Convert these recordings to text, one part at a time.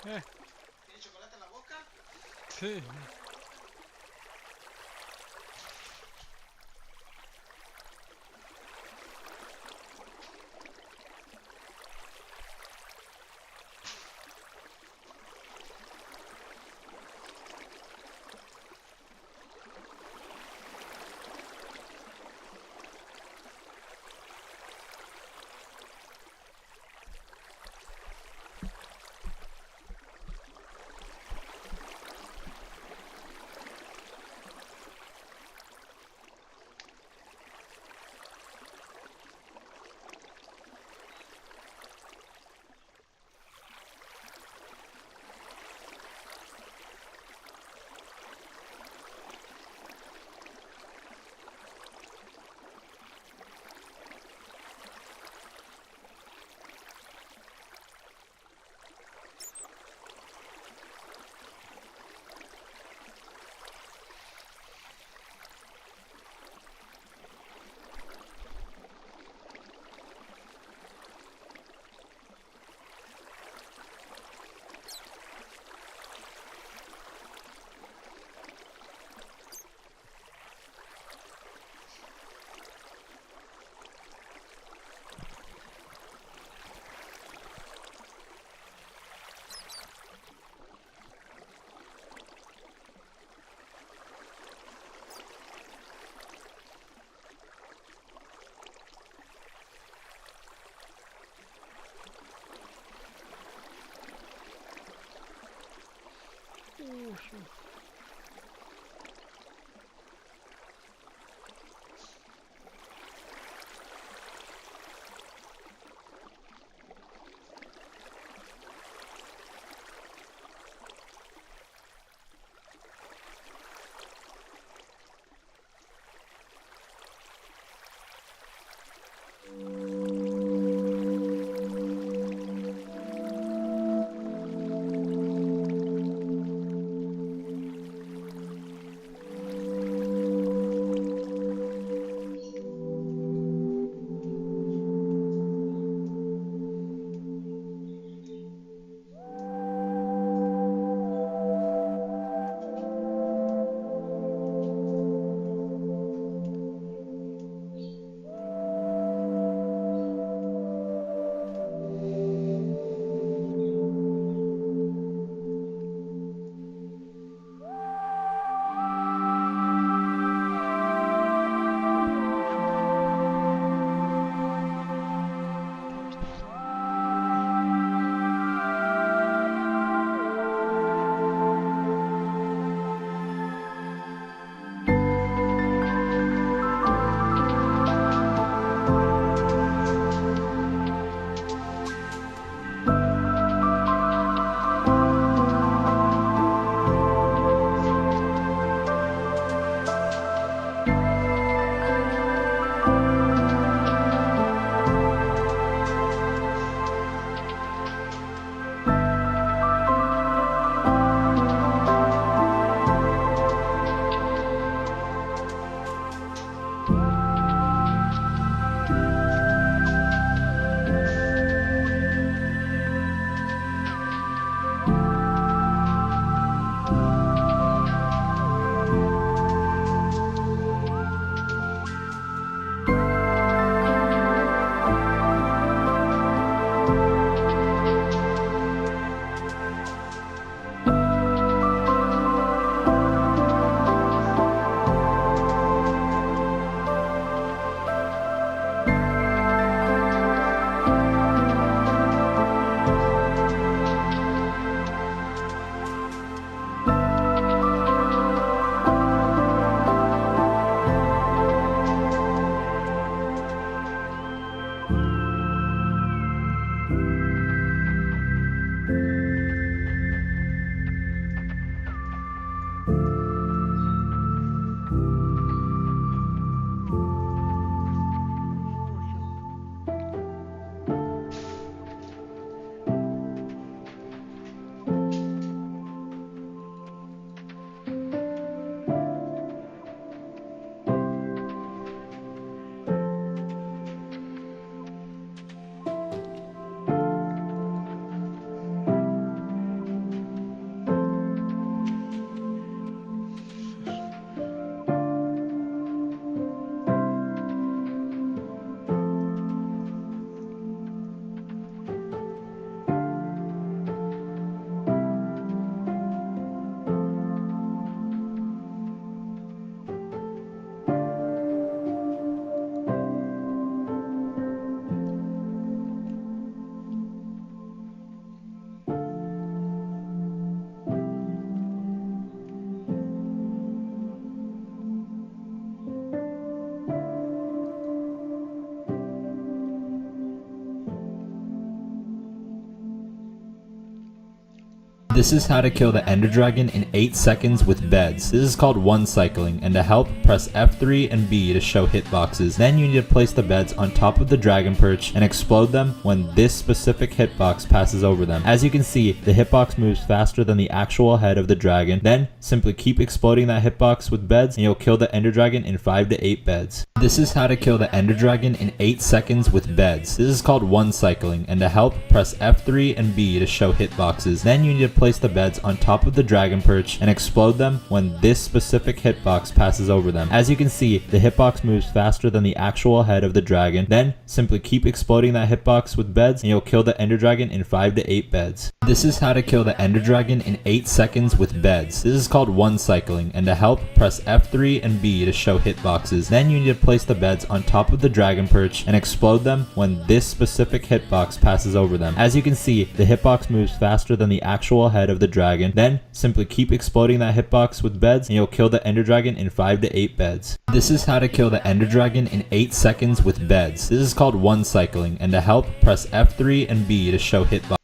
Eh, ¿Tiene chocolate en la boca? sí. Puxa. This is how to kill the Ender Dragon in 8 seconds with beds. This is called one cycling, and to help, press F3 and B to show hitboxes. Then you need to place the beds on top of the dragon perch and explode them when this specific hitbox passes over them. As you can see, the hitbox moves faster than the actual head of the dragon. Then simply keep exploding that hitbox with beds and you'll kill the Ender Dragon in 5 to 8 beds. This is how to kill the Ender Dragon in 8 seconds with beds. This is called one cycling, and to help, press F3 and B to show hitboxes. Then you need to place the beds on top of the dragon perch and explode them when this specific hitbox passes over them. As you can see, the hitbox moves faster than the actual head of the dragon. Then simply keep exploding that hitbox with beds and you'll kill the Ender Dragon in 5 to 8 beds. This is how to kill the Ender Dragon in 8 seconds with beds. This is called one cycling, and to help, press F3 and B to show hitboxes. Then you need to place the beds on top of the dragon perch and explode them when this specific hitbox passes over them. As you can see, the hitbox moves faster than the actual head of the dragon. Then simply keep exploding that hitbox with beds and you'll kill the Ender Dragon in 5 to 8 beds. This is how to kill the Ender Dragon in 8 seconds with beds. This is called one cycling, and to help, press F3 and B to show hitboxes.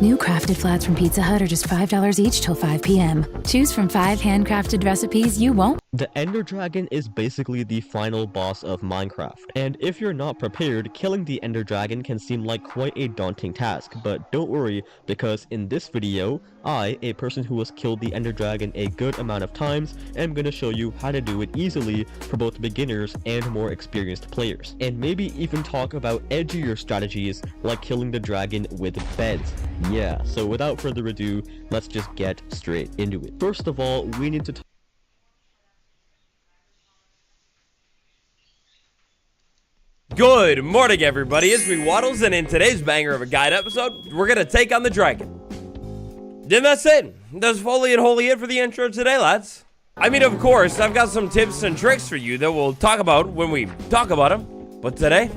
New crafted flats from Pizza Hut are just $5 each till 5 p.m. Choose from 5 handcrafted recipes you won't. The Ender Dragon is basically the final boss of Minecraft, and if you're not prepared, killing the Ender Dragon can seem like quite a daunting task, but don't worry, because in this video, I, a person who has killed the Ender Dragon a good amount of times, am gonna show you how to do it easily for both beginners and more experienced players, and maybe even talk about edgier strategies like killing the dragon with beds. Yeah, so without further ado, let's just get straight into it. First of all, we need to Good morning, everybody. It's me, Waddles, and in today's banger of a guide episode, we're gonna take on the dragon. And that's it. That's fully and wholly it for the intro today, lads. I mean, of course, I've got some tips and tricks for you that we'll talk about when we talk about them. But today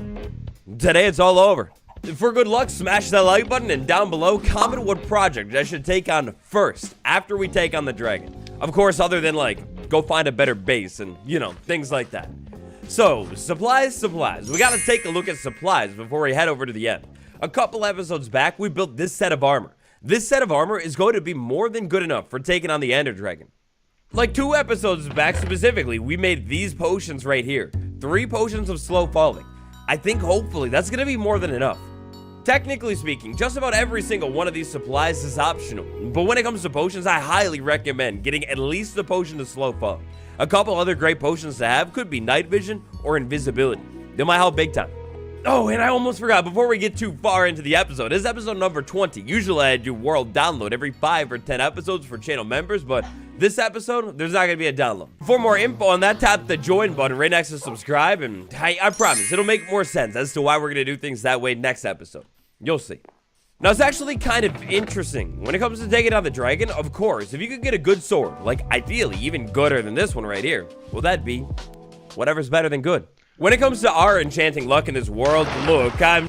it's all over. For good luck, smash that like button, and down below, comment what project I should take on first after we take on the dragon. Of course, other than, like, go find a better base and, you know, things like that. So, supplies. We gotta take a look at supplies before we head over to the end. A couple episodes back, we built this set of armor. This set of armor is going to be more than good enough for taking on the Ender Dragon. Like 2 episodes back specifically, we made these potions right here. 3 potions of slow falling. I think hopefully that's gonna be more than enough. Technically speaking, just about every single one of these supplies is optional. But when it comes to potions, I highly recommend getting at least the potion of slow fall. A couple other great potions to have could be night vision or invisibility. They might help big time. Oh, and I almost forgot, before we get too far into the episode, this is episode number 20. Usually I do world download every 5 or 10 episodes for channel members, but this episode, there's not going to be a download. For more info on that, tap the join button right next to subscribe, and I promise, it'll make more sense as to why we're going to do things that way next episode. You'll see. Now, it's actually kind of interesting. When it comes to taking on the dragon, of course, if you could get a good sword, like ideally even gooder than this one right here, well, that'd be whatever's better than good. When it comes to our enchanting luck in this world, look, I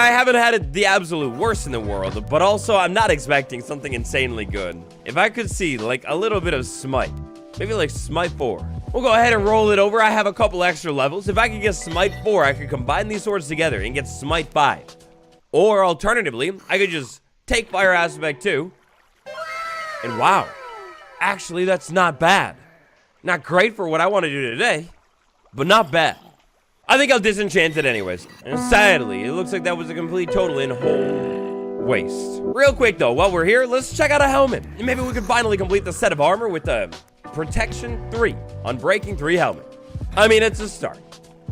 haven't had it the absolute worst in the world, but also I'm not expecting something insanely good. If I could see, like, a little bit of smite, maybe like smite 4. We'll go ahead and roll it over. I have a couple extra levels. If I could get smite 4, I could combine these swords together and get smite 5. Or alternatively, I could just take fire aspect 2. And wow, actually that's not bad. Not great for what I want to do today, but not bad. I think I'll disenchant it anyways. And sadly, it looks like that was a complete total and whole waste. Real quick though, while we're here, let's check out a helmet. And maybe we can finally complete the set of armor with a protection 3 on breaking 3 helmet. I mean, it's a start.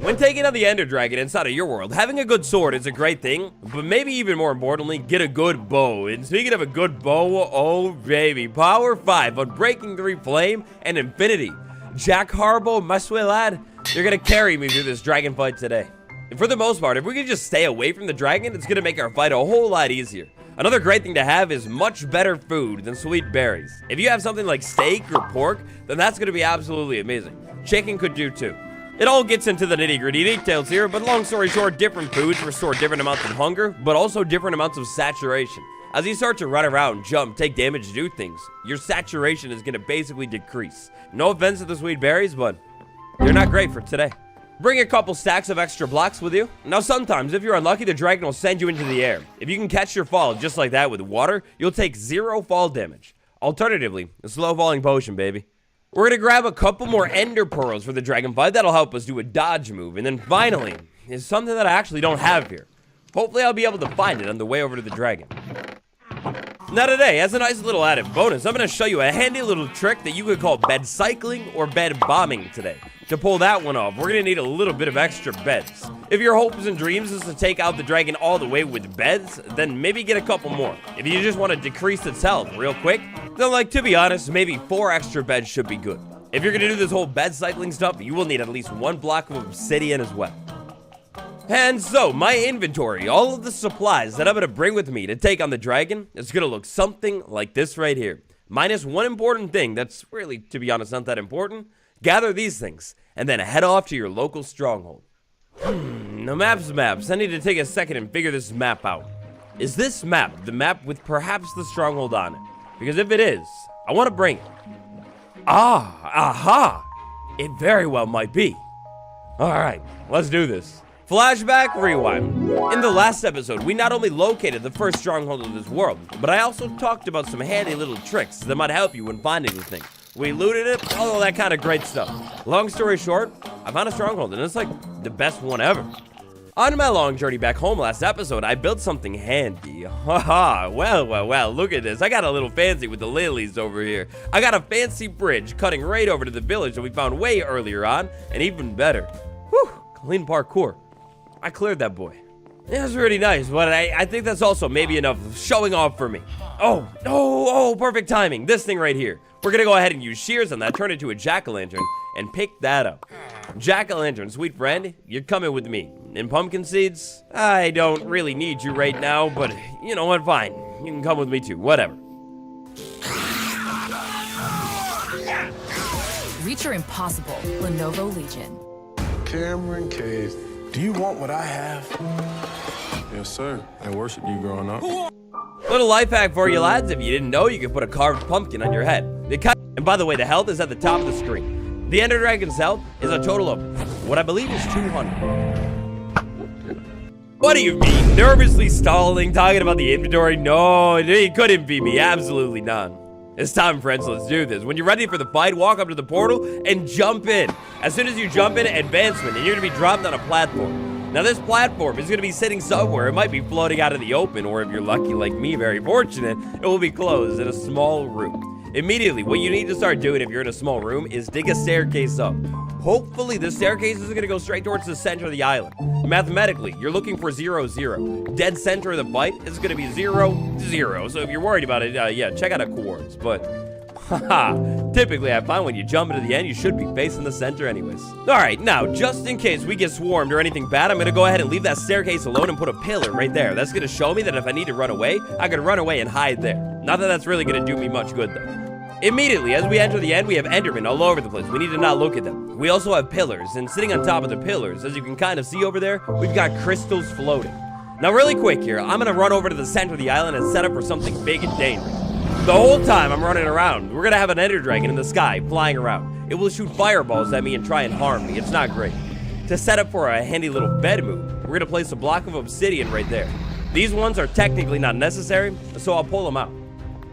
When taking on the Ender Dragon inside of your world, having a good sword is a great thing, but maybe even more importantly, get a good bow. And speaking of a good bow, oh baby, power 5 on breaking 3 flame and infinity. Jack Harbo, my sweet lad, you're gonna carry me through this dragon fight today. And for the most part, if we can just stay away from the dragon, it's gonna make our fight a whole lot easier. Another great thing to have is much better food than sweet berries. If you have something like steak or pork, then that's gonna be absolutely amazing. Chicken could do too. It all gets into the nitty-gritty details here, but long story short, different foods restore different amounts of hunger, but also different amounts of saturation. As you start to run around, jump, take damage, do things, your saturation is going to basically decrease. No offense to the sweet berries, but they're not great for today. Bring a couple stacks of extra blocks with you. Now sometimes, if you're unlucky, the dragon will send you into the air. If you can catch your fall just like that with water, you'll take 0 fall damage. Alternatively, a slow falling potion, baby. We're gonna grab a couple more ender pearls for the dragon fight. That'll help us do a dodge move. And then finally, is something that I actually don't have here. Hopefully I'll be able to find it on the way over to the dragon. Now today, as a nice little added bonus, I'm gonna show you a handy little trick that you could call bed cycling or bed bombing today. To pull that one off, we're gonna need a little bit of extra beds. If your hopes and dreams is to take out the dragon all the way with beds, then maybe get a couple more. If you just want to decrease its health real quick, then, like, to be honest, maybe 4 extra beds should be good. If you're gonna do this whole bed cycling stuff, you will need at least 1 block of obsidian as well. And so, my inventory, all of the supplies that I'm gonna bring with me to take on the dragon, is gonna look something like this right here. Minus 1 important thing that's really, to be honest, not that important. Gather these things, and then head off to your local stronghold. Now maps, I need to take a second and figure this map out. Is this map the map with perhaps the stronghold on it? Because if it is, I want to bring it. Aha! It very well might be. Alright, let's do this. Flashback, rewind. In the last episode, we not only located the first stronghold of this world, but I also talked about some handy little tricks that might help you when finding the thing. We looted it, all that kind of great stuff. Long story short, I found a stronghold, and it's like the best one ever. On my long journey back home last episode, I built something handy. Haha, well, look at this. I got a little fancy with the lilies over here. I got a fancy bridge cutting right over to the village that we found way earlier on, and even better. Whew, clean parkour. I cleared that boy. Yeah, it's really nice, but I think that's also maybe enough showing off for me. Oh, perfect timing. This thing right here. We're gonna go ahead and use shears on that, turn it to a jack-o'-lantern, and pick that up. Jack-o'-lantern, sweet friend, you're coming with me. And pumpkin seeds? I don't really need you right now, but you know what, fine. You can come with me too, whatever. Reach your impossible, Lenovo Legion. Cameron Case, do you want what I have? Yes, sir. I worship you growing up. Little life hack for you lads, if you didn't know, you can put a carved pumpkin on your head. And by the way, the health is at the top of the screen. The Ender Dragon's health is a total of what I believe is 200. What do you mean? Nervously stalling, talking about the inventory? No, it couldn't be me, absolutely none. It's time, friends, let's do this. When you're ready for the fight, walk up to the portal and jump in. As soon as you jump in, advancement, and you're gonna be dropped on a platform. Now this platform is gonna be sitting somewhere. It might be floating out in the open, or if you're lucky like me, very fortunate, it will be closed in a small room. Immediately, what you need to start doing if you're in a small room is dig a staircase up. Hopefully, the staircase is going to go straight towards the center of the island. Mathematically, you're looking for 0, 0. Dead center of the fight is going to be 0, 0. So if you're worried about it, yeah, check out a coords. But, haha, typically I find when you jump into the end, you should be facing the center anyways. Alright, now, just in case we get swarmed or anything bad, I'm going to go ahead and leave that staircase alone and put a pillar right there. That's going to show me that if I need to run away, I can run away and hide there. Not that that's really going to do me much good, though. Immediately, as we enter the end, we have Endermen all over the place. We need to not look at them. We also have pillars, and sitting on top of the pillars, as you can kind of see over there, we've got crystals floating. Now, really quick here, I'm going to run over to the center of the island and set up for something big and dangerous. The whole time I'm running around, we're going to have an Ender Dragon in the sky, flying around. It will shoot fireballs at me and try and harm me. It's not great. To set up for a handy little bed move, we're going to place a block of obsidian right there. These ones are technically not necessary, so I'll pull them out.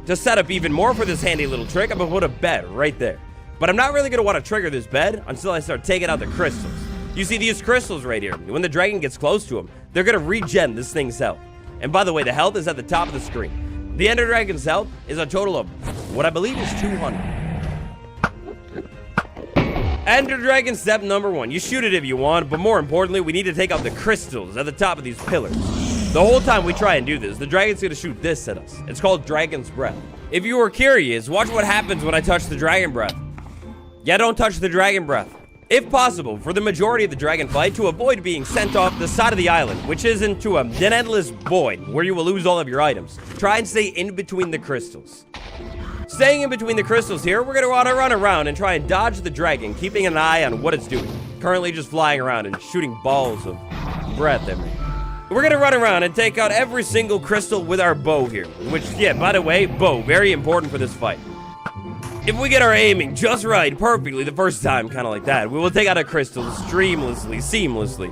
To set up even more for this handy little trick, I'm going to put a bed right there. But I'm not really going to want to trigger this bed until I start taking out the crystals. You see these crystals right here. When the dragon gets close to them, they're going to regen this thing's health. And by the way, the health is at the top of the screen. The Ender Dragon's health is a total of what I believe is 200. Ender Dragon step number 1. You shoot it if you want, but more importantly, we need to take out the crystals at the top of these pillars. The whole time we try and do this, the dragon's gonna shoot this at us. It's called Dragon's Breath. If you were curious, watch what happens when I touch the Dragon Breath. Yeah, don't touch the Dragon Breath. If possible, for the majority of the dragon fight, to avoid being sent off the side of the island, which is into an endless void where you will lose all of your items, try and stay in between the crystals. Staying in between the crystals here, we're gonna wanna run around and try and dodge the dragon, keeping an eye on what it's doing. Currently just flying around and shooting balls of breath at me. We're gonna run around and take out every single crystal with our bow here. Which, yeah, by the way, bow, very important for this fight. If we get our aiming just right, perfectly, the first time, kind of like that, we will take out a crystal seamlessly.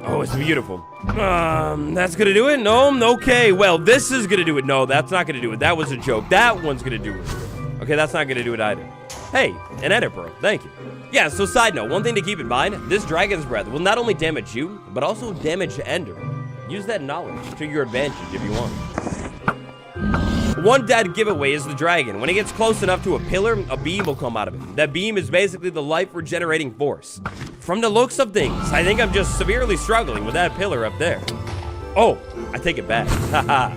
Oh, it's beautiful. That's gonna do it? No? Okay, well, this is gonna do it. No, that's not gonna do it. That was a joke. That one's gonna do it. Okay, that's not gonna do it either. Hey, an Ender Pearl, thank you. Yeah, so side note, one thing to keep in mind, this Dragon's Breath will not only damage you, but also damage Ender. Use that knowledge to your advantage if you want. One dead giveaway is the dragon. When it gets close enough to a pillar, a beam will come out of it. That beam is basically the life regenerating force. From the looks of things, I think I'm just severely struggling with that pillar up there. Oh, I take it back. Haha.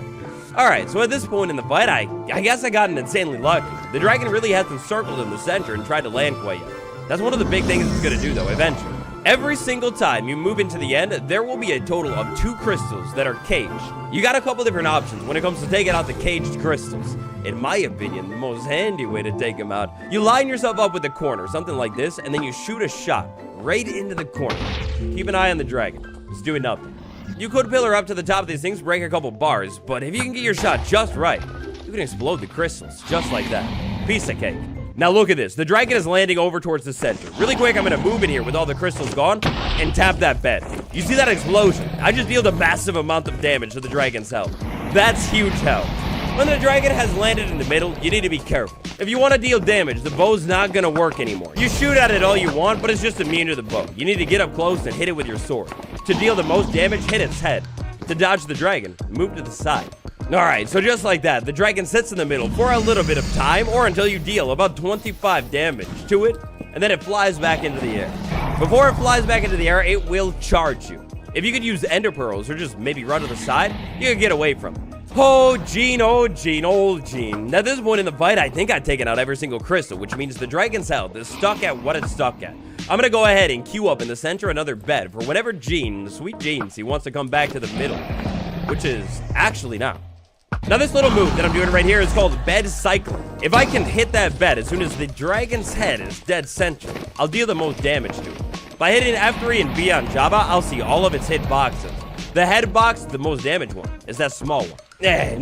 Alright, so at this point in the fight, I guess I got insanely lucky. The dragon really hasn't circled in the center and tried to land quite yet. That's one of the big things it's gonna do though, eventually. Every single time you move into the end, there will be a total of 2 crystals that are caged. You got a couple different options when it comes to taking out the caged crystals. In my opinion, the most handy way to take them out, you line yourself up with a corner, something like this, and then you shoot a shot right into the corner. Keep an eye on the dragon. It's doing nothing. You could pillar up to the top of these things, break a couple bars, but if you can get your shot just right, you can explode the crystals just like that. Piece of cake. Now look at this. The dragon is landing over towards the center. Really quick, I'm gonna move in here with all the crystals gone and tap that bed. You see that explosion? I just dealt a massive amount of damage to the dragon's health. That's huge health. When the dragon has landed in the middle, you need to be careful. If you want to deal damage, the bow's not gonna work anymore. You shoot at it all you want, but it's just immune to the bow. You need to get up close and hit it with your sword. To deal the most damage, hit its head. To dodge the dragon, move to the side. Alright, so just like that, the dragon sits in the middle for a little bit of time, or until you deal about 25 damage to it, and then it flies back into the air. Before it flies back into the air, it will charge you. If you could use ender pearls, or just maybe run to the side, you could get away from it. Oh, Gene, old Gene. At this point in the fight, I think I've taken out every single crystal, which means the dragon's health is stuck at what it's stuck at. I'm gonna go ahead and queue up in the center another bed for whenever Gene, the sweet Gene, he wants to come back to the middle, which is actually now. Now this little move that I'm doing right here is called bed cycling. If I can hit that bed as soon as the dragon's head is dead center, I'll deal the most damage to it. By hitting F3 and B on Jabba, I'll see all of its hit boxes. The head box, the most damaged one, is that small one.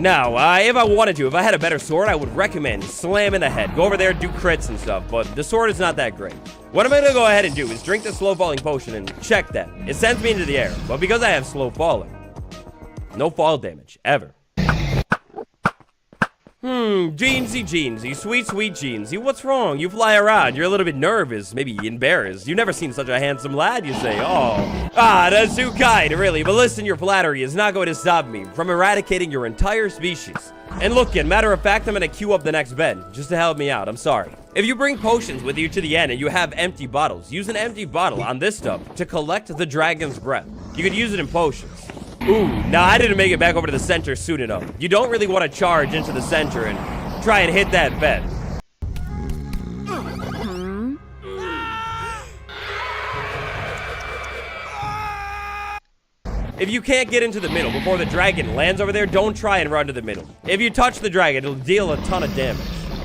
Now, if I wanted to, if I had a better sword, I would recommend slamming the head. Go over there, do crits and stuff, but the sword is not that great. What I'm gonna go ahead and do is drink the slow falling potion and check that. It sends me into the air, but because I have slow falling, no fall damage, ever. Jeansy, sweet Jeansy, what's wrong? You fly around, you're a little bit nervous, maybe embarrassed. You've never seen such a handsome lad, you say. Oh, that's too kind, really. But listen, your flattery is not going to stop me from eradicating your entire species. And look, as a matter of fact, I'm gonna queue up the next bed, just to help me out, I'm sorry. If you bring potions with you to the end and you have empty bottles, use an empty bottle on this stuff to collect the dragon's breath. You could use it in potions. Ooh, nah, I didn't make it back over to the center soon enough. You don't really want to charge into the center and try and hit that bed. If you can't get into the middle before the dragon lands over there, don't try and run to the middle. If you touch the dragon, it'll deal a ton of damage.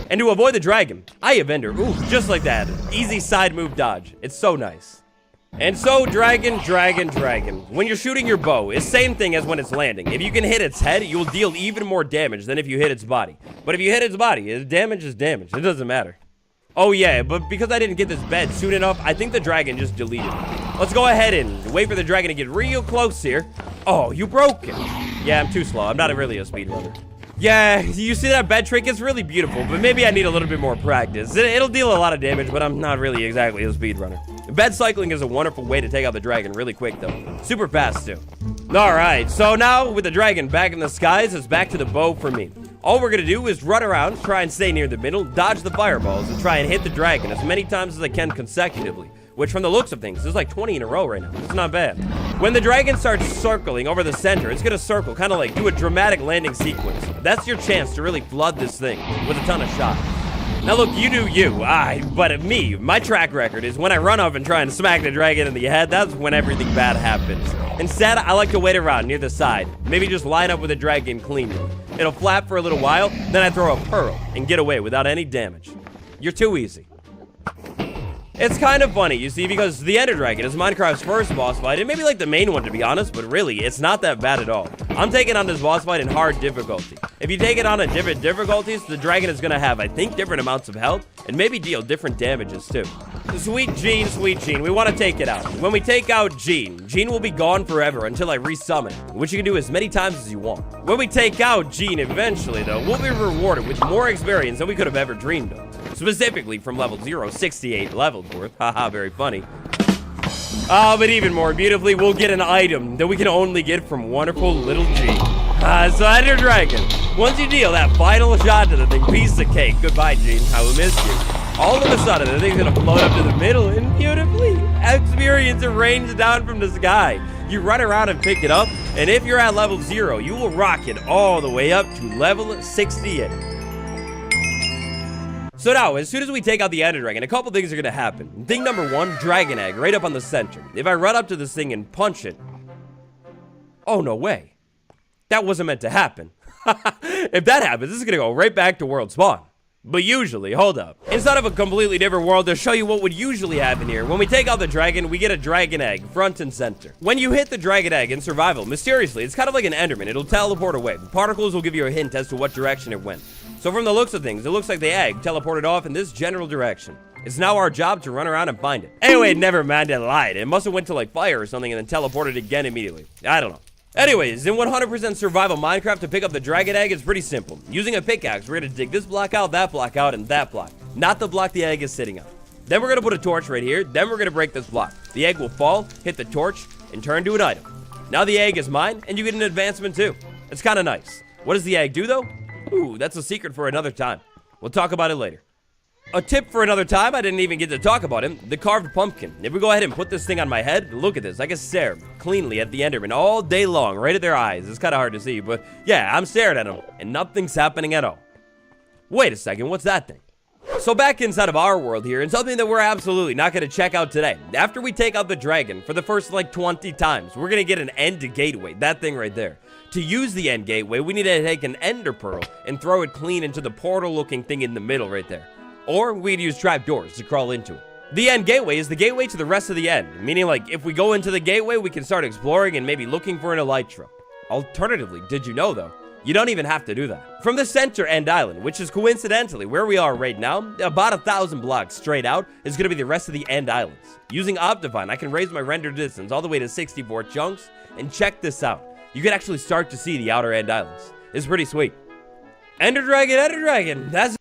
And to avoid the dragon, I have Ender. Ooh, just like that. Easy side move dodge. It's so nice. And so, dragon. When you're shooting your bow, it's same thing as when it's landing. If you can hit its head, you will deal even more damage than if you hit its body. But if you hit its body, damage is damage. It doesn't matter. Oh yeah, but because I didn't get this bed soon enough, I think the dragon just deleted it. Let's go ahead and wait for the dragon to get real close here. Oh, you broke it. Yeah, I'm too slow. I'm not really a speedrunner. Yeah, you see that bed trick? It's really beautiful, but maybe I need a little bit more practice. It'll deal a lot of damage, but I'm not really exactly a speedrunner. Bed cycling is a wonderful way to take out the dragon really quick, though. Super fast, too. Alright, so now with the dragon back in the skies, it's back to the bow for me. All we're gonna do is run around, try and stay near the middle, dodge the fireballs, and try and hit the dragon as many times as I can consecutively. Which, from the looks of things, is like 20 in a row right now. It's not bad. When the dragon starts circling over the center, it's gonna circle, kind of like do a dramatic landing sequence. That's your chance to really flood this thing with a ton of shots. Now look, you do you, but me, my track record is when I run up and try and smack the dragon in the head, that's when everything bad happens. Instead, I like to wait around near the side, maybe just line up with the dragon cleanly. It'll flap for a little while, then I throw a pearl and get away without any damage. You're too easy. It's kind of funny, you see, because the Ender Dragon is Minecraft's first boss fight, and maybe like the main one to be honest, but really, it's not that bad at all. I'm taking on this boss fight in hard difficulty. If you take it on at different difficulties, the dragon is gonna have, I think, different amounts of health, and maybe deal different damages too. Sweet Gene, we want to take it out. When we take out Gene will be gone forever until I resummon it, which you can do as many times as you want. When we take out Gene eventually, though, we'll be rewarded with more experience than we could have ever dreamed of. Specifically from level 0, 68 levels worth. Haha, very funny. But even more beautifully, we'll get an item that we can only get from wonderful little Gene. So Ender Dragon, once you deal that final shot to the thing, piece of cake. Goodbye, Gene. I will miss you. All of a sudden, the thing's gonna float up to the middle and beautifully experience it rains down from the sky. You run around and pick it up, and if you're at level 0, you will rock it all the way up to level 68. So now, as soon as we take out the Ender Dragon, a couple things are gonna happen. Thing number 1, Dragon Egg, right up on the center. If I run up to this thing and punch it... Oh, no way. That wasn't meant to happen. If that happens, this is gonna go right back to World Spawn. But usually, hold up. Instead of a completely different world, to show you what would usually happen here, when we take out the dragon, we get a dragon egg, front and center. When you hit the dragon egg in survival, mysteriously, it's kind of like an Enderman. It'll teleport away. The particles will give you a hint as to what direction it went. So from the looks of things, it looks like the egg teleported off in this general direction. It's now our job to run around and find it. Anyway, never mind, I lied. It must have went to like fire or something and then teleported again immediately. I don't know. Anyways, in 100% survival Minecraft, to pick up the dragon egg is pretty simple. Using a pickaxe, we're gonna dig this block out, and that block. Not the block the egg is sitting on. Then we're gonna put a torch right here, then we're gonna break this block. The egg will fall, hit the torch, and turn to an item. Now the egg is mine, and you get an advancement too. It's kinda nice. What does the egg do though? Ooh, that's a secret for another time. We'll talk about it later. A tip for another time, I didn't even get to talk about him, the carved pumpkin. If we go ahead and put this thing on my head, look at this. I can stare cleanly at the Enderman all day long, right at their eyes. It's kind of hard to see, but yeah, I'm staring at them, and nothing's happening at all. Wait a second, what's that thing? So back inside of our world here, and something that we're absolutely not going to check out today. After we take out the dragon for the first like 20 times, we're going to get an end gateway, that thing right there. To use the end gateway, we need to take an ender pearl and throw it clean into the portal looking thing in the middle right there. Or we'd use trapdoors to crawl into it. The end gateway is the gateway to the rest of the end, meaning like if we go into the gateway, we can start exploring and maybe looking for an elytra. Alternatively, did you know though, you don't even have to do that. From the center end island, which is coincidentally where we are right now, about 1,000 blocks straight out is going to be the rest of the end islands. Using Optifine, I can raise my render distance all the way to 64 chunks, and check this out. You can actually start to see the outer end islands. It's pretty sweet. Ender Dragon, that's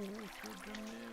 What are you doing?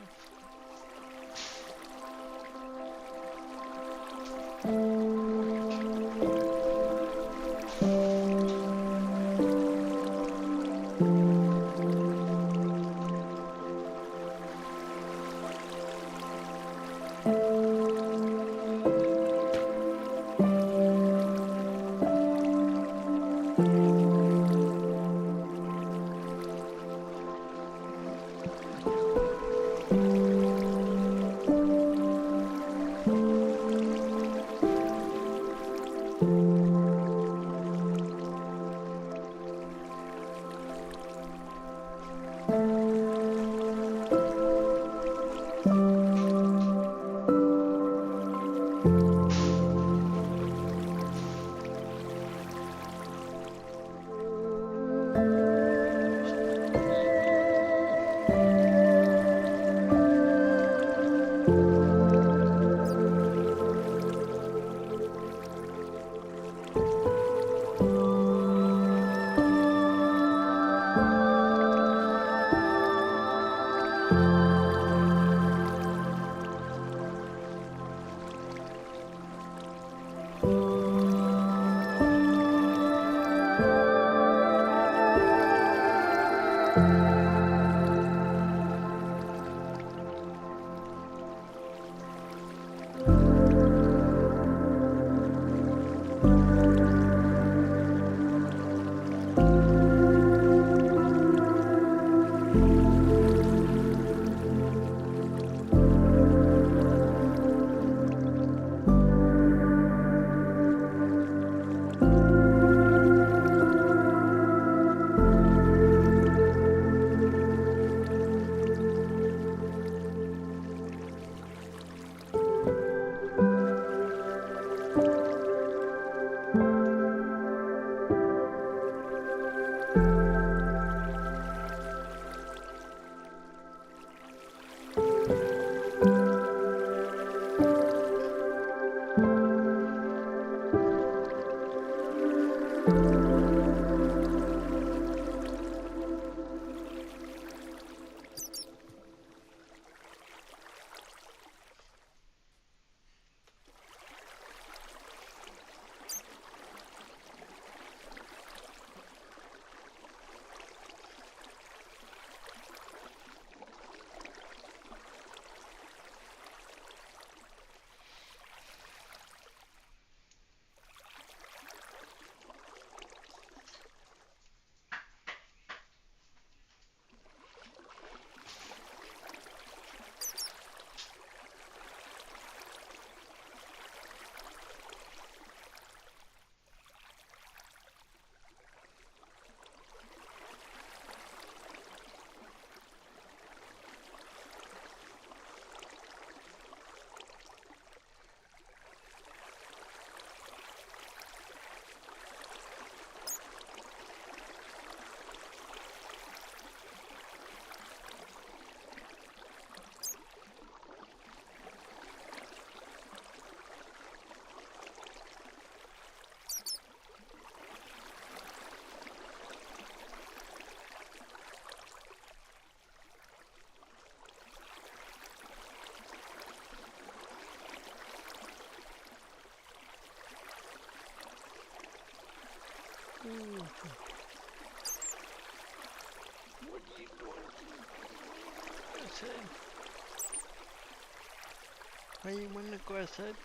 Why you wanna go outside?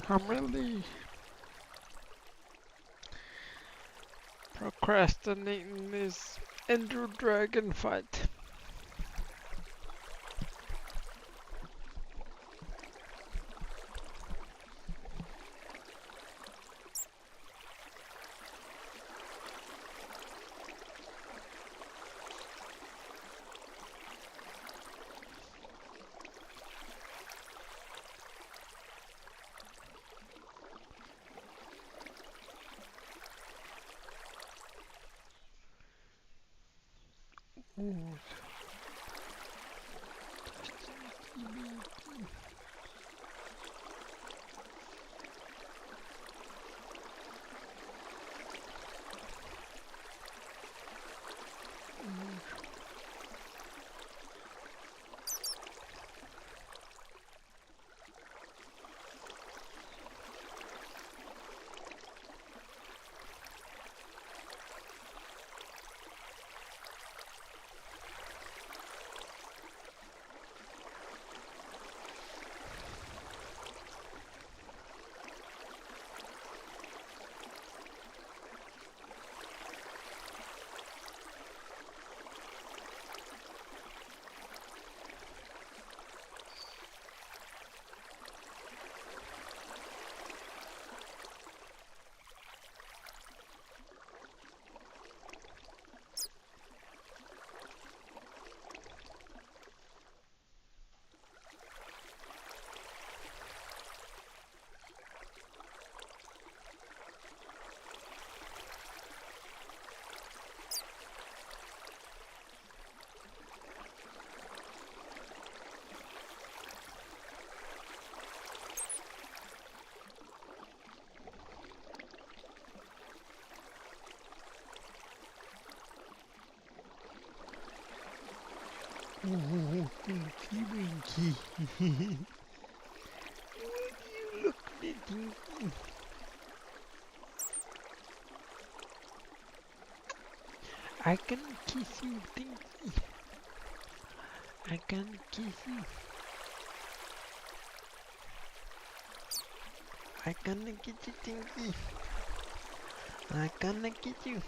I'm really procrastinating this Ender Dragon fight. Oh. Oh, Tinky Winky. Would you look at Tinky? I can kiss you, Tinky. I can kiss you. I can kiss you, Tinky. I can kiss you.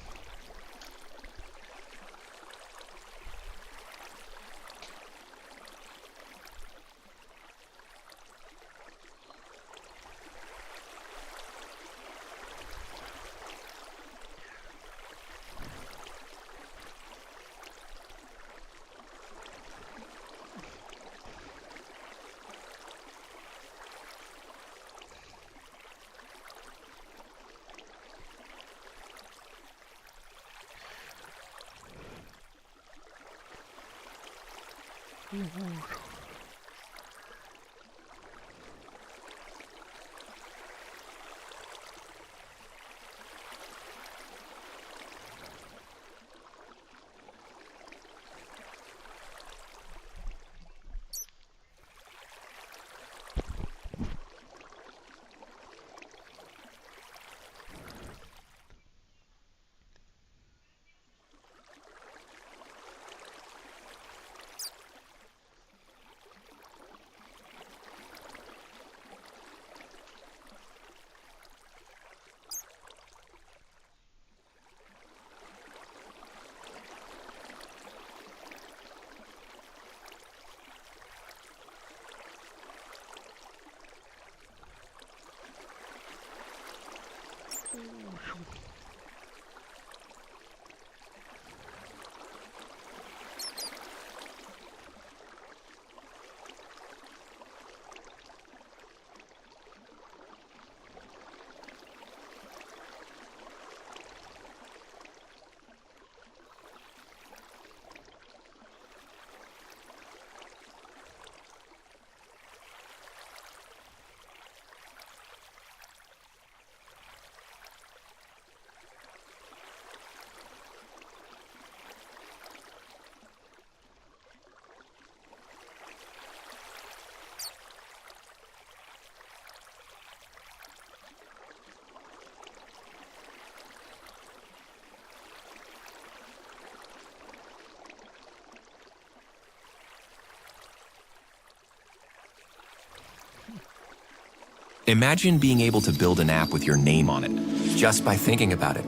Imagine being able to build an app with your name on it, just by thinking about it.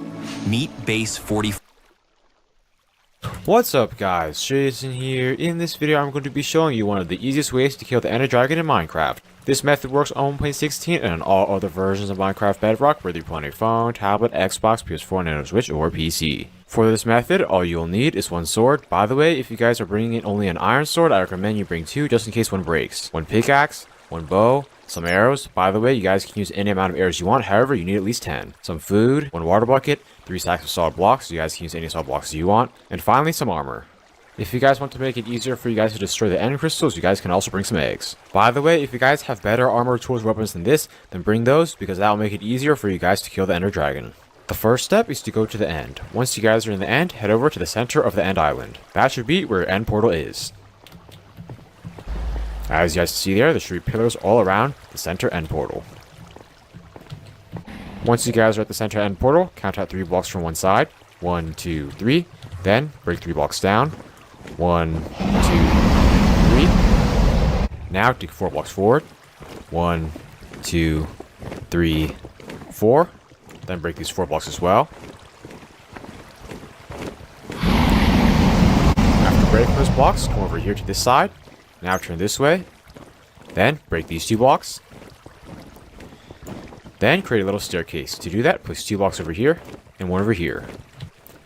Meet Base 44. What's up guys, Jason here. In this video I'm going to be showing you one of the easiest ways to kill the Ender Dragon in Minecraft. This method works on 1.16 and on all other versions of Minecraft Bedrock, whether you're playing on your phone, tablet, Xbox, PS4, Nintendo Switch, or PC. For this method, all you'll need is one sword. By the way, if you guys are bringing in only an iron sword, I recommend you bring two just in case one breaks. One pickaxe, one bow, some arrows. By the way, you guys can use any amount of arrows you want, however, you need at least 10. Some food, one water bucket, 3 stacks of solid blocks, you guys can use any solid blocks you want. And finally, some armor. If you guys want to make it easier for you guys to destroy the end crystals, you guys can also bring some eggs. By the way, if you guys have better armor, tools, weapons than this, then bring those, because that will make it easier for you guys to kill the ender dragon. The first step is to go to the end. Once you guys are in the end, head over to the center of the end island. That should be where your end portal is. As you guys see there should be pillars all around the center end portal. Once you guys are at the center end portal, count out 3 blocks from one side. 1, 2, 3. Then break 3 blocks down. 1, 2, 3. Now take 4 blocks forward. 1, 2, 3, 4. Then break these 4 blocks as well. After breaking those blocks, come over here to this side. Now turn this way. Then break these 2 blocks. Then create a little staircase. To do that, place 2 blocks over here and 1 over here.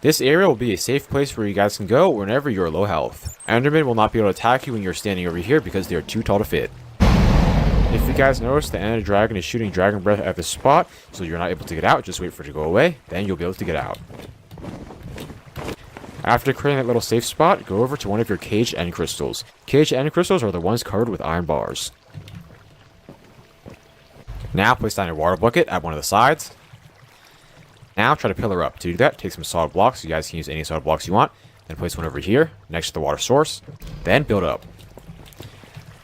This area will be a safe place where you guys can go whenever you're low health. Endermen will not be able to attack you when you're standing over here because they are too tall to fit. If you guys notice, the ender dragon is shooting dragon breath at this spot, so you're not able to get out. Just wait for it to go away, then you'll be able to get out. After creating that little safe spot, go over to one of your caged end crystals. Caged end crystals are the ones covered with iron bars. Now place down your water bucket at one of the sides. Now try to pillar up. To do that, take some solid blocks. You guys can use any solid blocks you want. Then place one over here, next to the water source. Then build up.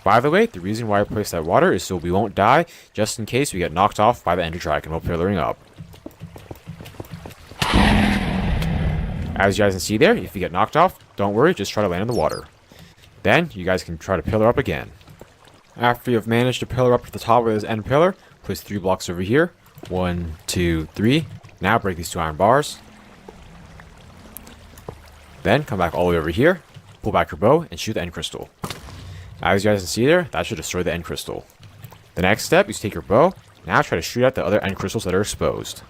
By the way, the reason why I placed that water is so we won't die, just in case we get knocked off by the ender dragon while pillaring up. As you guys can see there, if you get knocked off, don't worry, just try to land in the water. Then, you guys can try to pillar up again. After you have managed to pillar up to the top of this end pillar, place 3 blocks over here. 1, 2, 3. Now break these 2 iron bars. Then come back all the way over here, pull back your bow, and shoot the end crystal. As you guys can see there, that should destroy the end crystal. The next step is to take your bow, now try to shoot at the other end crystals that are exposed.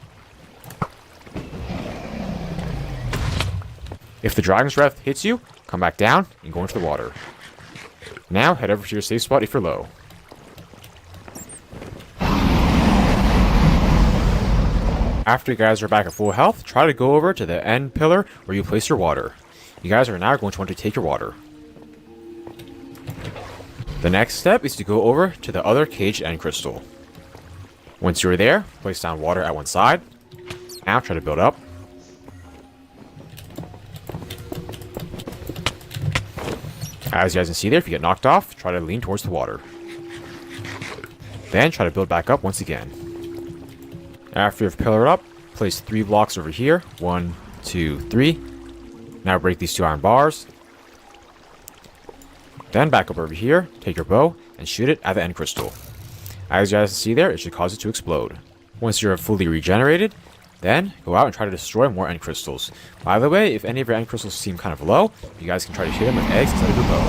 If the dragon's breath hits you, come back down and go into the water. Now head over to your safe spot if you're low. After you guys are back at full health, try to go over to the end pillar where you place your water. You guys are now going to want to take your water. The next step is to go over to the other caged end crystal. Once you're there, place down water at one side. Now try to build up. As you guys can see there, if you get knocked off, try to lean towards the water. Then try to build back up once again. After you've pillared up, place 3 blocks over here. 1, 2, 3. Now break these 2 iron bars. Then back up over here, take your bow, and shoot it at the end crystal. As you guys can see there, it should cause it to explode. Once you're fully regenerated, then go out and try to destroy more end crystals. By the way, if any of your end crystals seem kind of low, you guys can try to hit them with eggs instead of your bow.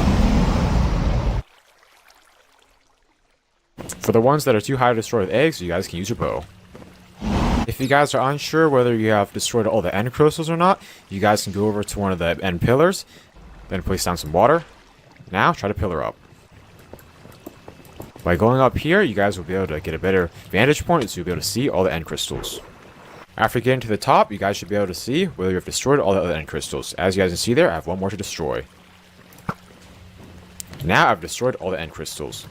For the ones that are too high to destroy with eggs, you guys can use your bow. If you guys are unsure whether you have destroyed all the end crystals or not, you guys can go over to one of the end pillars, then place down some water. Now try to pillar up. By going up here, you guys will be able to get a better vantage point so you'll be able to see all the end crystals. After getting to the top, you guys should be able to see whether you've destroyed all the other end crystals. As you guys can see there, I have 1 more to destroy. Now I've destroyed all the end crystals.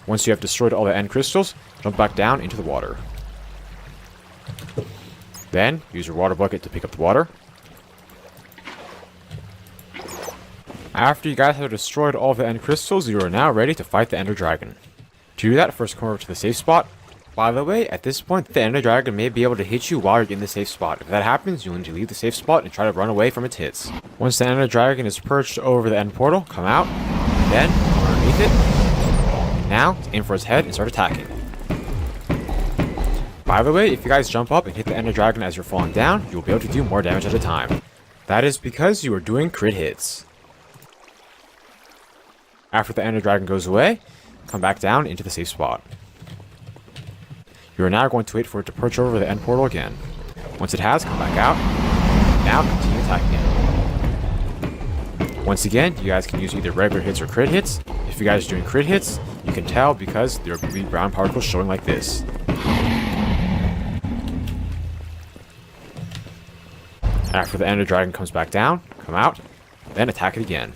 Once you have destroyed all the end crystals, jump back down into the water. Then, use your water bucket to pick up the water. After you guys have destroyed all the end crystals, you are now ready to fight the ender dragon. To do that, first come over to the safe spot. By the way, at this point, the ender dragon may be able to hit you while you're in the safe spot. If that happens, you'll need to leave the safe spot and try to run away from its hits. Once the ender dragon is perched over the end portal, come out, then come underneath it. Now, aim for its head and start attacking. By the way, if you guys jump up and hit the ender dragon as you're falling down, you'll be able to do more damage at a time. That is because you are doing crit hits. After the ender dragon goes away, come back down into the safe spot. You are now going to wait for it to perch over the end portal again. Once it has, come back out. Now continue attacking it. Once again, you guys can use either regular hits or crit hits. If you guys are doing crit hits, you can tell because there will be brown particles showing like this. After the ender dragon comes back down, come out. then attack it again.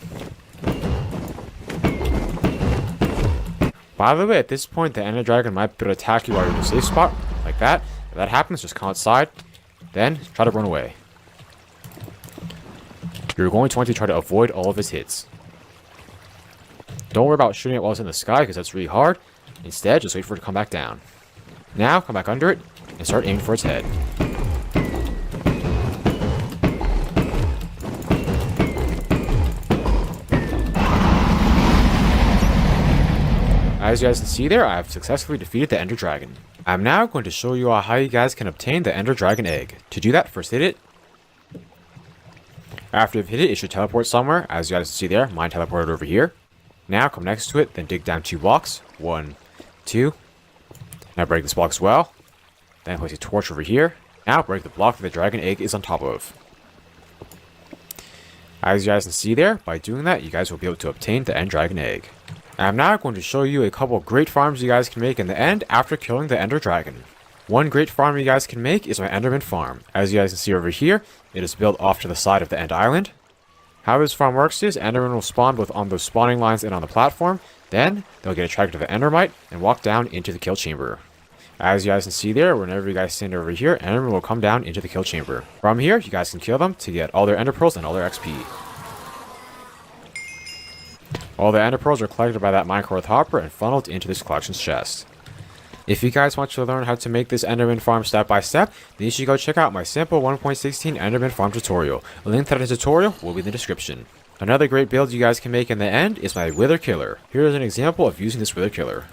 By the way, at this point, the Ender Dragon might be able to attack you while you're in the safe spot, like that. If that happens, just come outside, then try to run away. You're going to want to try to avoid all of its hits. Don't worry about shooting it while it's in the sky, because that's really hard. Instead, just wait for it to come back down. Now, come back under it, and start aiming for its head. As you guys can see there, I have successfully defeated the Ender Dragon. I'm now going to show you all how you guys can obtain the Ender Dragon egg. To do that, first hit it. After you've hit it, it should teleport somewhere. As you guys can see there, mine teleported over here. Now come next to it, then dig down 2 blocks. 1, 2. Now break this block as well. Then place a torch over here. Now break the block that the dragon egg is on top of. As you guys can see there, by doing that, you guys will be able to obtain the Ender Dragon egg. I'm now going to show you a couple of great farms you guys can make in the end after killing the Ender Dragon. One great farm you guys can make is my Enderman farm. As you guys can see over here, it is built off to the side of the End Island. How this farm works is Enderman will spawn both on those spawning lines and on the platform. Then they'll get attracted to the Endermite and walk down into the kill chamber. As you guys can see there, whenever you guys stand over here, Enderman will come down into the kill chamber. From here, you guys can kill them to get all their Ender Pearls and all their XP. All the Ender Pearls are collected by that Minecraft hopper and funneled into this collections chest. If you guys want to learn how to make this Enderman farm step by step, then you should go check out my simple 1.16 Enderman farm tutorial. A link to that tutorial will be in the description. Another great build you guys can make in the end is my Wither Killer. Here is an example of using this Wither Killer.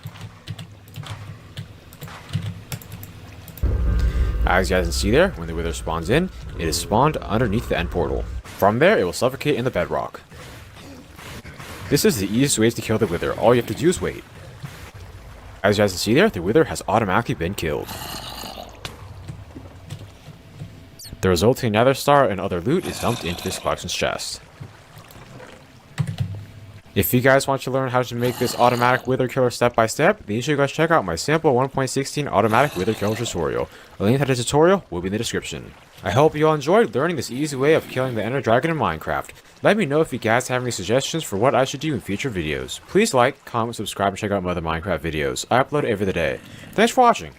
As you guys can see there, when the Wither spawns in, it is spawned underneath the end portal. From there, it will suffocate in the bedrock. This is the easiest way to kill the Wither. All you have to do is wait. As you guys can see there, the Wither has automatically been killed. The resulting Nether Star and other loot is dumped into this collections chest. If you guys want to learn how to make this automatic Wither Killer step by step, then you should go check out my simple 1.16 automatic Wither Killer tutorial. A link to the tutorial will be in the description. I hope you all enjoyed learning this easy way of killing the Ender Dragon in Minecraft. Let me know if you guys have any suggestions for what I should do in future videos. Please like, comment, subscribe, and check out my other Minecraft videos. I upload every day. Thanks for watching.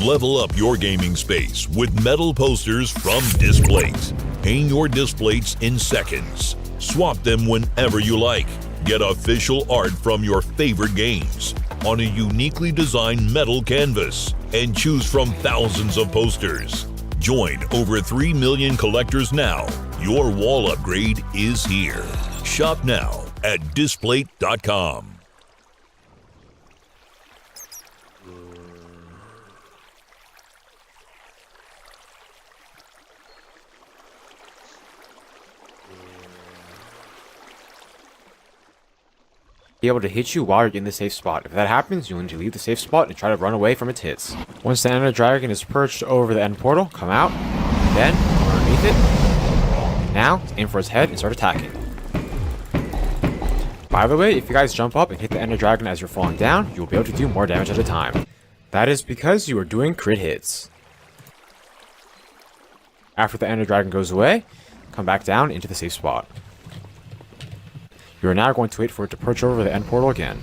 Level up your gaming space with metal posters from Displate. Hang your Displates in seconds. Swap them whenever you like. Get official art from your favorite games on a uniquely designed metal canvas and choose from thousands of posters. Join over 3 million collectors now. Your wall upgrade is here. Shop now at Displate.com. Be able to hit you while you're in the safe spot. If that happens, you'll need to leave the safe spot and try to run away from its hits. Once the Ender Dragon is perched over the end portal, come out, then come underneath it. Now, aim for its head and start attacking. By the way, if you guys jump up and hit the Ender Dragon as you're falling down, you'll be able to do more damage at a time. That is because you are doing crit hits. After the Ender Dragon goes away, come back down into the safe spot. You are now going to wait for it to perch over the end portal again.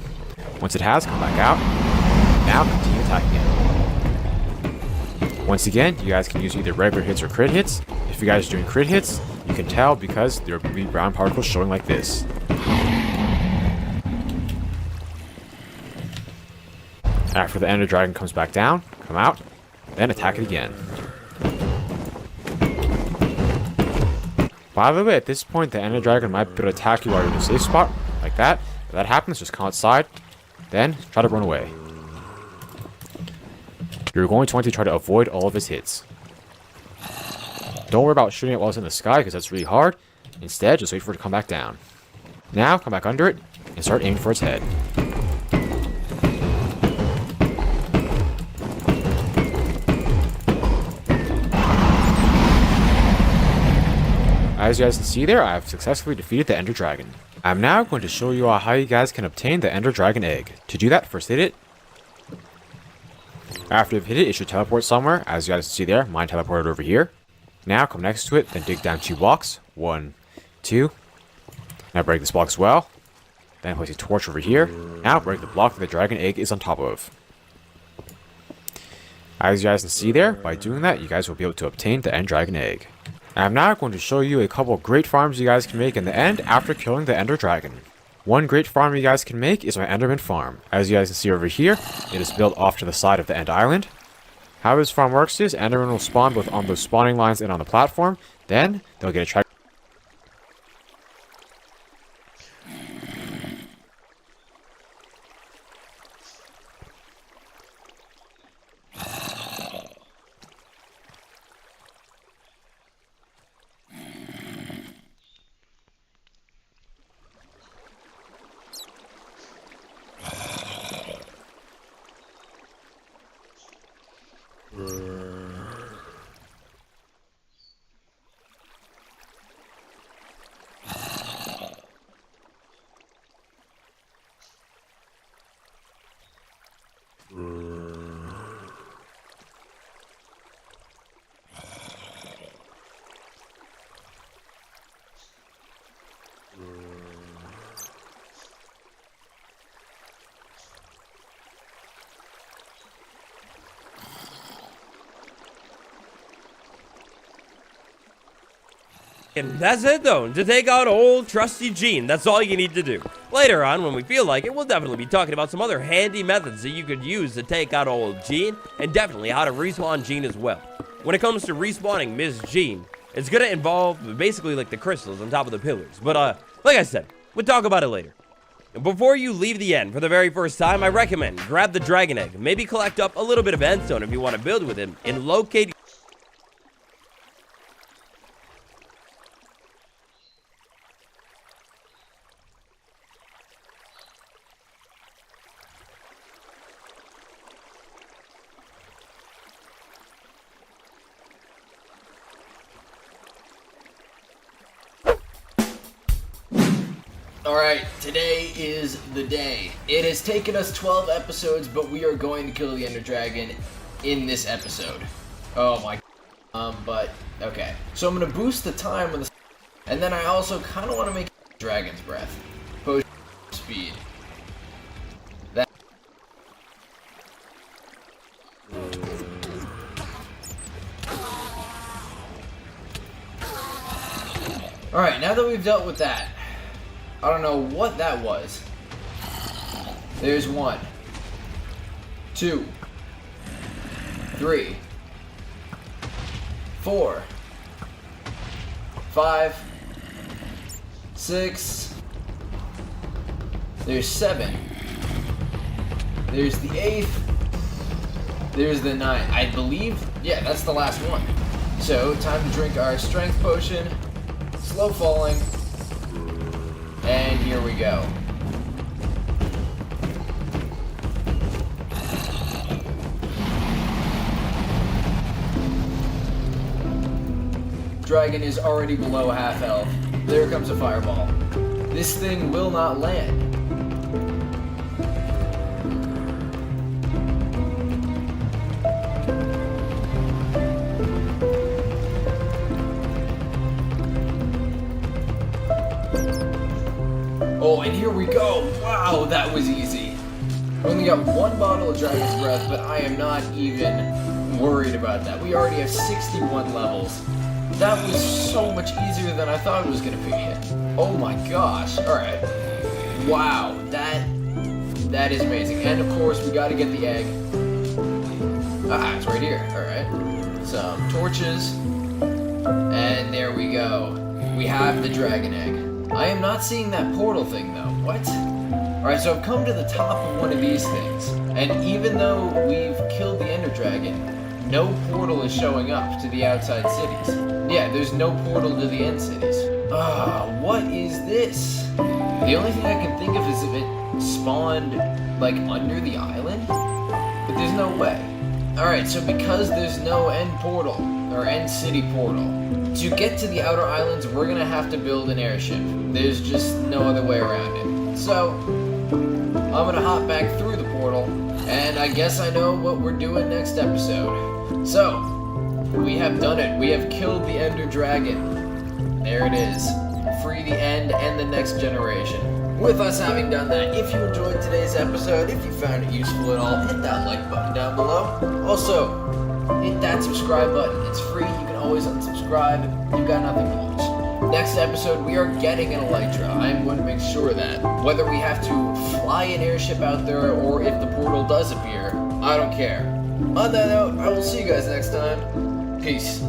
Once it has, come back out. Now continue attacking it. Once again, you guys can use either regular hits or crit hits. If you guys are doing crit hits, you can tell because there will be brown particles showing like this. After the Ender Dragon comes back down, come out, then attack it again. By the way, at this point, the Ender Dragon might be able to attack you while you're in a safe spot, like that. If that happens, just come outside, then try to run away. You're going to want to try to avoid all of its hits. Don't worry about shooting it while it's in the sky, because that's really hard. Instead, just wait for it to come back down. Now, come back under it, and start aiming for its head. As you guys can see there, I have successfully defeated the Ender Dragon. I'm now going to show you all how you guys can obtain the Ender Dragon egg. To do that, first hit it. After you've hit it, it should teleport somewhere. As you guys can see there, mine teleported over here. Now come next to it, then dig down 2 blocks. 1, 2. Now break this block as well. Then place a torch over here. Now break the block that the dragon egg is on top of. As you guys can see there, by doing that, you guys will be able to obtain the End Dragon egg. I'm now going to show you a couple of great farms you guys can make in the end after killing the Ender Dragon. One great farm you guys can make is my Enderman farm. As you guys can see over here, it is built off to the side of the End Island. How this farm works is Enderman will spawn both on those spawning lines and on the platform. Then they'll get attracted. And that's it though, to take out old trusty Gene, that's all you need to do. Later on, when we feel like it, we'll definitely be talking about some other handy methods that you could use to take out old Gene, and definitely how to respawn Gene as well. When it comes to respawning Ms. Gene, it's gonna involve basically like the crystals on top of the pillars, but like I said, we'll talk about it later. And before you leave the end for the very first time, I recommend grab the dragon egg, maybe collect up a little bit of endstone if you want to build with him, and locate. Alright, today is the day. It has taken us 12 episodes, but we are going to kill the Ender Dragon in this episode. Oh my but, okay. So I'm going to boost the time with the... And then I also kind of want to make Dragon's Breath. Potion speed. That... Alright, now that we've dealt with that, I don't know what that was. There's 1, 2, 3, 4, 5, 6. There's 7. There's the 8th. There's the 9th. I believe, yeah, that's the last one. So, time to drink our strength potion. Slow falling. And here we go. Dragon is already below half health. There comes a fireball. This thing will not land. Oh, and here we go. Wow, that was easy. We only got 1 bottle of Dragon's Breath, but I am not even worried about that. We already have 61 levels. That was so much easier than I thought it was going to be. Oh my gosh. Alright. Wow, that is amazing. And of course, we got to get the egg. Ah, it's right here. Alright. Some torches. And there we go. We have the dragon egg. I am not seeing that portal thing, though. What? Alright, so I've come to the top of one of these things. And even though we've killed the Ender Dragon, no portal is showing up to the outside cities. Yeah, there's no portal to the end cities. What is this? The only thing I can think of is if it spawned, like, under the island? But there's no way. Alright, so because there's no end portal, or end city portal, to get to the outer islands, we're gonna have to build an airship. There's just no other way around it. So, I'm gonna hop back through the portal, and I guess I know what we're doing next episode. So, we have done it. We have killed the Ender Dragon. There it is. free the end and the next generation. With us having done that, if you enjoyed today's episode, if you found it useful at all, hit that like button down below. Also, hit that subscribe button. It's free. You can always unsubscribe. You've got nothing to lose. Next episode, we are getting an Elytra. I am going to make sure of that. Whether we have to fly an airship out there or if the portal does appear, I don't care. On that note, I will see you guys next time. Peace.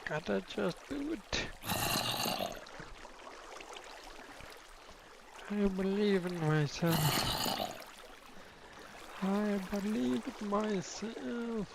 Gotta just do it. I believe in myself. I believe in myself.